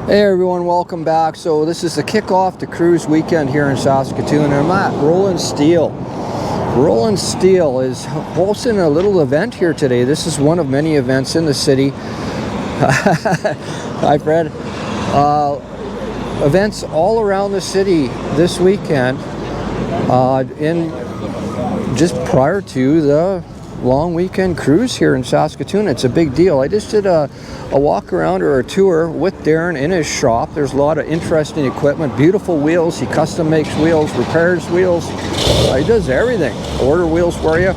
Hey everyone, welcome back. So this is the kickoff to cruise weekend here in Saskatoon, and I'm at Roland Steel. Roland Steel is hosting a little event here today. This is one of many events in the city. Hi Fred. Events all around the city this weekend, just prior to the long weekend cruise here in Saskatoon. It's a big deal. I just did a walk around or a tour with Darren in his shop. There's a lot of interesting equipment, beautiful wheels. He custom makes wheels, repairs wheels. He does everything. Order wheels for you.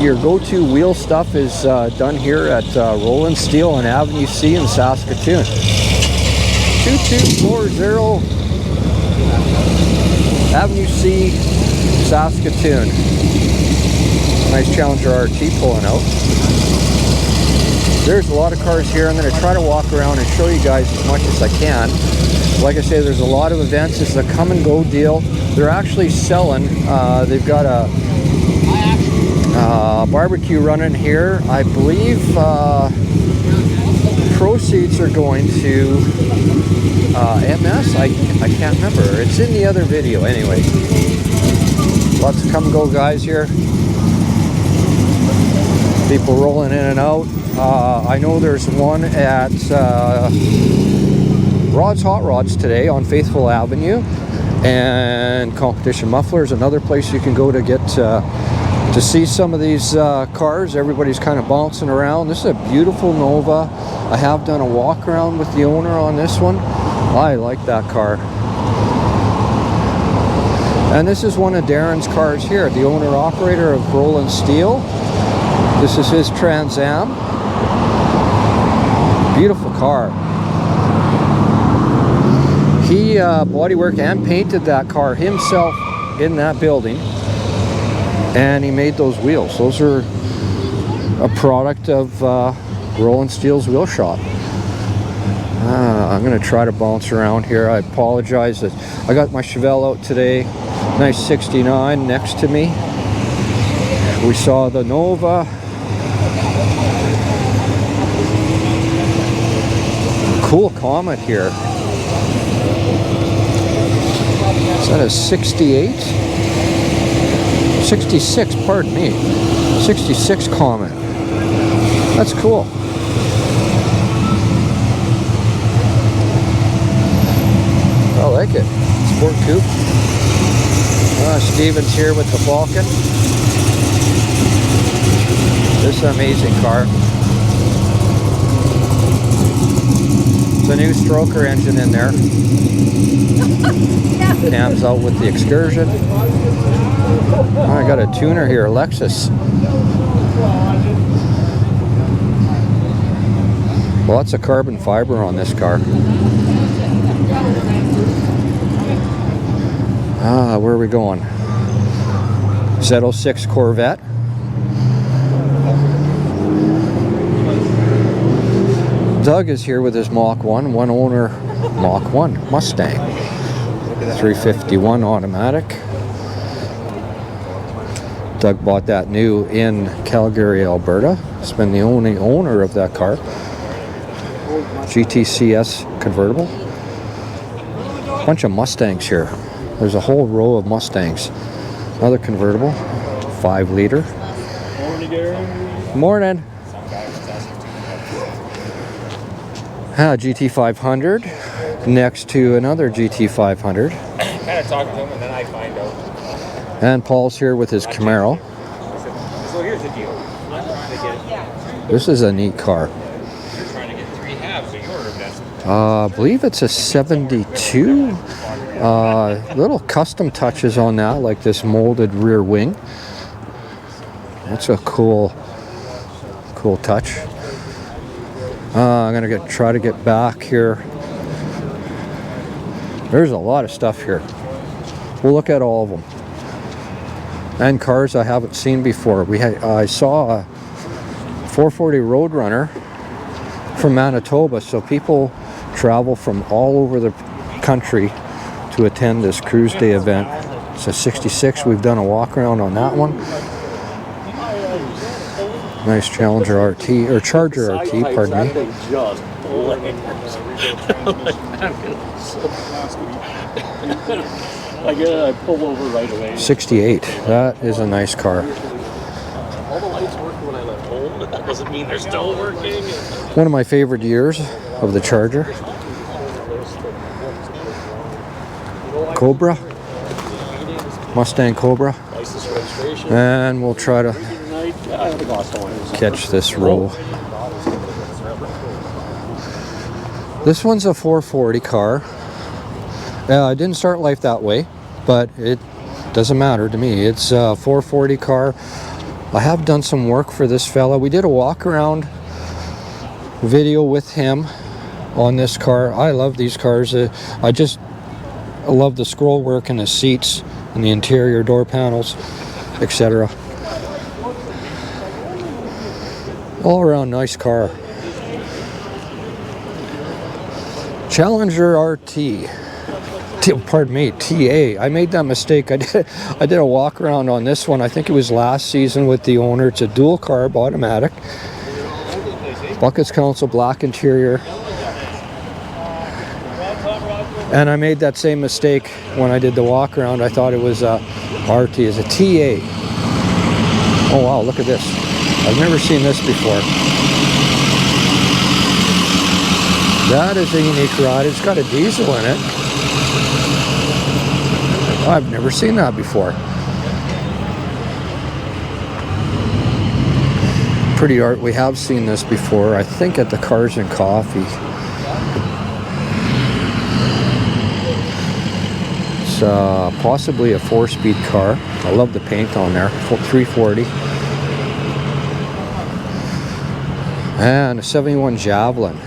Your go-to wheel stuff is done here at Roland Steel on Avenue C in Saskatoon. 2240 Avenue C, Saskatoon. Nice Challenger RT pulling out. There's a lot of cars here. I'm going to try to walk around and show you guys as much as I can. Like I say, there's a lot of events. It's a come and go deal. They're actually selling. They've got a barbecue running here. I believe proceeds are going to MS. I can't remember. It's in the other video anyway. Lots of come and go guys here. People rolling in and out. I know there's one at Rod's Hot Rods today on Faithful Avenue, and Competition Mufflers, another place you can go to get to see some of these cars. Everybody's kind of bouncing around. This is a beautiful Nova. I have done a walk around with the owner on this one. I like that car. And this is one of Darren's cars here, the owner-operator of Roland Steel. This is his Trans Am. Beautiful car. He bodyworked and painted that car himself in that building, and he made those wheels. Those are a product of Roland Steel's wheel shop. I'm going to try to bounce around here. I apologize that I got my Chevelle out today. Nice 69 next to me. We saw the Nova. Cool Comet here. Is that a 68? 66, pardon me. 66 Comet. That's cool. I like it. Sport coupe. Steven's here with the Falcon. This is an amazing car. It's a new stroker engine in there. Cam's out with the Excursion. Oh, I got a tuner here, Lexus. Lots of carbon fiber on this car. Where are we going? Z06 Corvette. Doug is here with his Mach 1, one owner Mach 1 Mustang. 351 automatic. Doug bought that new in Calgary, Alberta. He's been the only owner of that car. GTCS convertible. Bunch of Mustangs here. There's a whole row of Mustangs. Another convertible, 5 liter. Morning. GT500 next to another GT500. Kind of talk to him and then I find out. And Paul's here with his Camaro. So here's the deal. I'm trying to get. This is a neat car. You're trying to get 3 halves, so you're best. I believe it's a 72. Little custom touches on that, like this molded rear wing. That's a cool touch. I'm gonna try to get back here. There's a lot of stuff here. We'll look at all of them. And cars I haven't seen before. I saw a 440 Roadrunner from Manitoba, so people travel from all over the country to attend this cruise day event. It's a 66. We've done a walk around on that one. Nice Challenger RT, or Charger RT, pardon me. I pull over right away. 68. That is a nice car. All the lights work when I left home, but that doesn't mean they're still working. One of my favorite years of the Charger. Cobra. Mustang Cobra. And we'll try to catch this roll. This one's a 440 car. I didn't start life that way, but it doesn't matter to me. It's a 440 car. I have done some work for this fella. We did a walk around video with him on this car. I love these cars. I love the scroll work in the seats and the interior door panels, etc. All around nice car. Challenger RT. Pardon me, TA. I made that mistake. I did a walk around on this one. I think it was last season with the owner. It's a dual carb automatic. Buckets Council black interior. And I made that same mistake when I did the walk around. I thought it was a RT. It's a TA. Oh wow, look at this. I've never seen this before. That is a unique ride. It's got a diesel in it. I've never seen that before. Pretty art. We have seen this before, I think at the Cars and Coffee. It's possibly a 4-speed car. I love the paint on there. 340. And a 71 Javelin.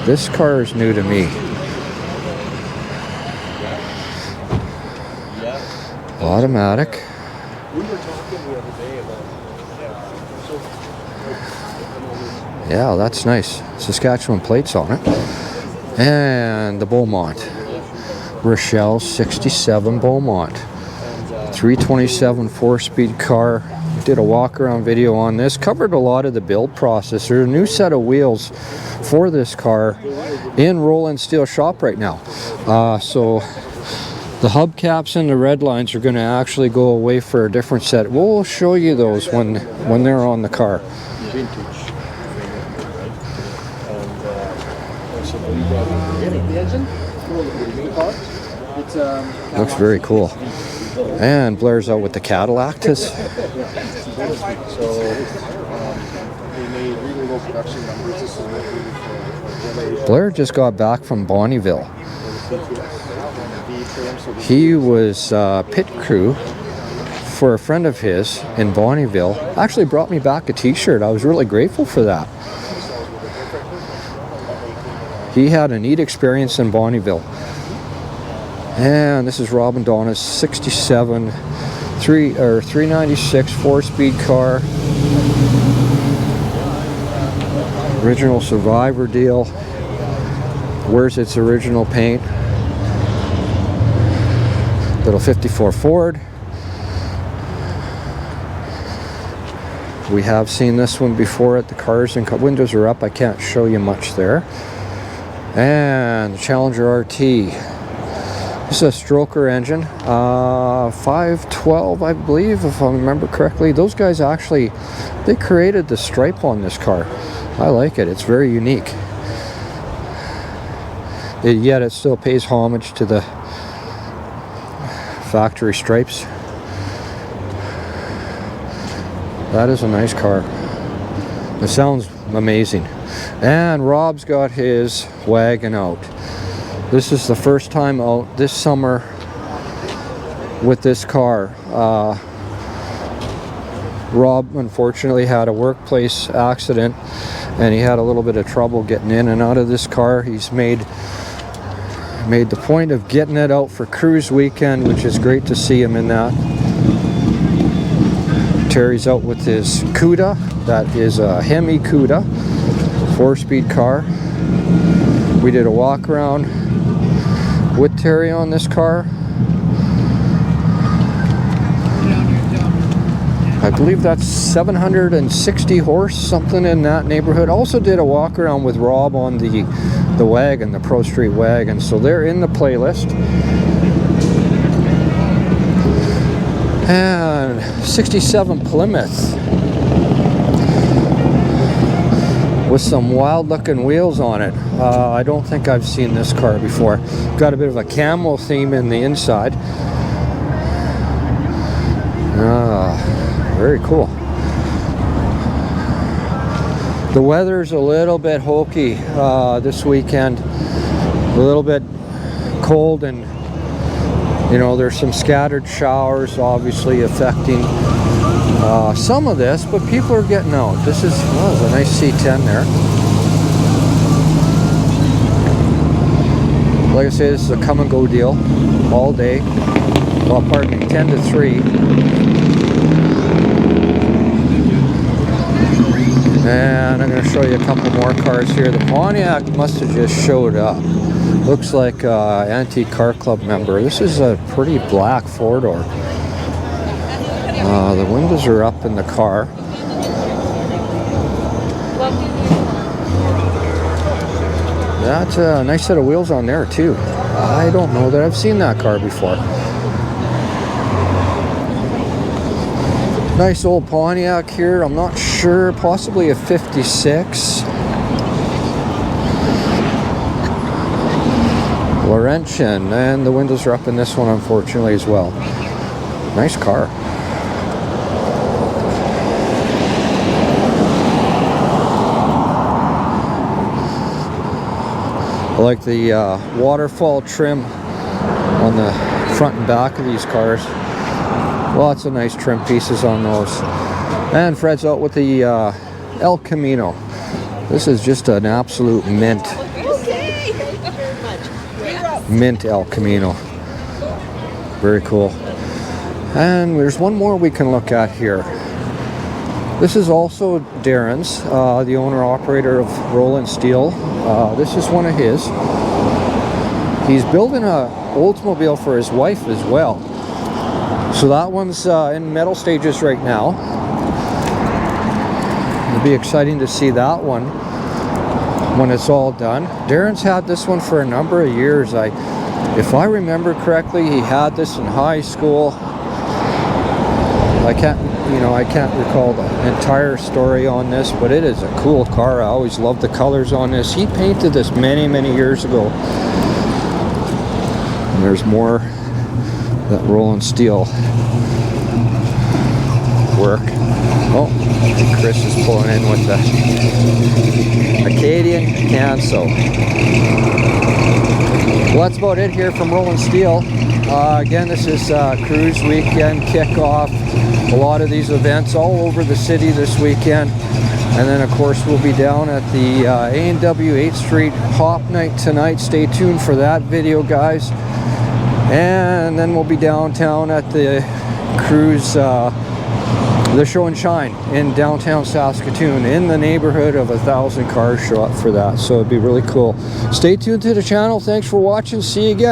This car is new to me. Automatic. Yeah, that's nice. Saskatchewan plates on it. And the Beaumont. Rochelle 67 Beaumont. 327 4-speed car. Did a walk around video on this. Covered a lot of the build process. There's a new set of wheels for this car in Roland Steel shop right now. So the hubcaps and the red lines are going to actually go away for a different set. We'll show you those when they're on the car. Looks very cool. And Blair's out with the Cadillac. Blair just got back from Bonnyville. He was pit crew for a friend of his in Bonnyville. Actually brought me back a t-shirt. I was really grateful for that. He had a neat experience in Bonnyville. And this is Rob and Donna's 67 396 4-speed car. Original Survivor deal. Where's its original paint? Little 54 Ford. We have seen this one before at the Cars and windows are up. I can't show you much there. And the Challenger RT. This is a stroker engine, 512 I believe, if I remember correctly. Those guys actually, they created the stripe on this car. I like it, it's very unique. Yet it still pays homage to the factory stripes. That is a nice car. It sounds amazing. And Rob's got his wagon out. This is the first time out this summer with this car. Rob unfortunately had a workplace accident and he had a little bit of trouble getting in and out of this car. He's made the point of getting it out for cruise weekend, which is great to see him in that. Terry's out with his Cuda. That is a Hemi Cuda, 4-speed car. We did a walk around with Terry on this car. I believe that's 760 horse, something in that neighborhood. Also did a walk around with Rob on the wagon, the Pro Street wagon, so they're in the playlist. And 67 Plymouth with some wild looking wheels on it. I don't think I've seen this car before. Got a bit of a camel theme in the inside. Very cool. The weather's a little bit hokey this weekend. A little bit cold, and you know, there's some scattered showers obviously affecting some of this, but people are getting out. This is, well, there's a nice C10 there. Like I say, this is a come and go deal all day. Well, pardon me, 10 to 3. And I'm going to show you a couple more cars here. The Pontiac must have just showed up. Looks like an Antique Car Club member. This is a pretty black four-door. The windows are up in the car. That's a nice set of wheels on there too. I don't know that I've seen that car before. Nice old Pontiac here. I'm not sure, possibly a 56. Laurentian, and the windows are up in this one unfortunately as well. Nice car. I like the waterfall trim on the front and back of these cars. Lots of nice trim pieces on those. And Fred's out with the El Camino. This is just an absolute mint. Mint El Camino. Very cool. And there's one more we can look at here. This is also Darren's, the owner-operator of Roland Steel. This is one of his. He's building a Oldsmobile for his wife as well. So that one's in metal stages right now. It'll be exciting to see that one when it's all done. Darren's had this one for a number of years. If I remember correctly, he had this in high school. I can't recall the entire story on this, but it is a cool car. I always loved the colors on this. He painted this many, many years ago. And there's more that Roland Steel work. Oh, Chris is pulling in with the Acadian Canso. Well, that's about it here from Roland Steel. Again, this is Cruise Weekend kickoff. A lot of these events all over the city this weekend. And then, of course, we'll be down at the A&W 8th Street Hop Night tonight. Stay tuned for that video, guys. And then we'll be downtown at the Cruise, the Show and Shine in downtown Saskatoon. In the neighborhood of 1,000 cars show up for that. So it'd be really cool. Stay tuned to the channel. Thanks for watching. See you again.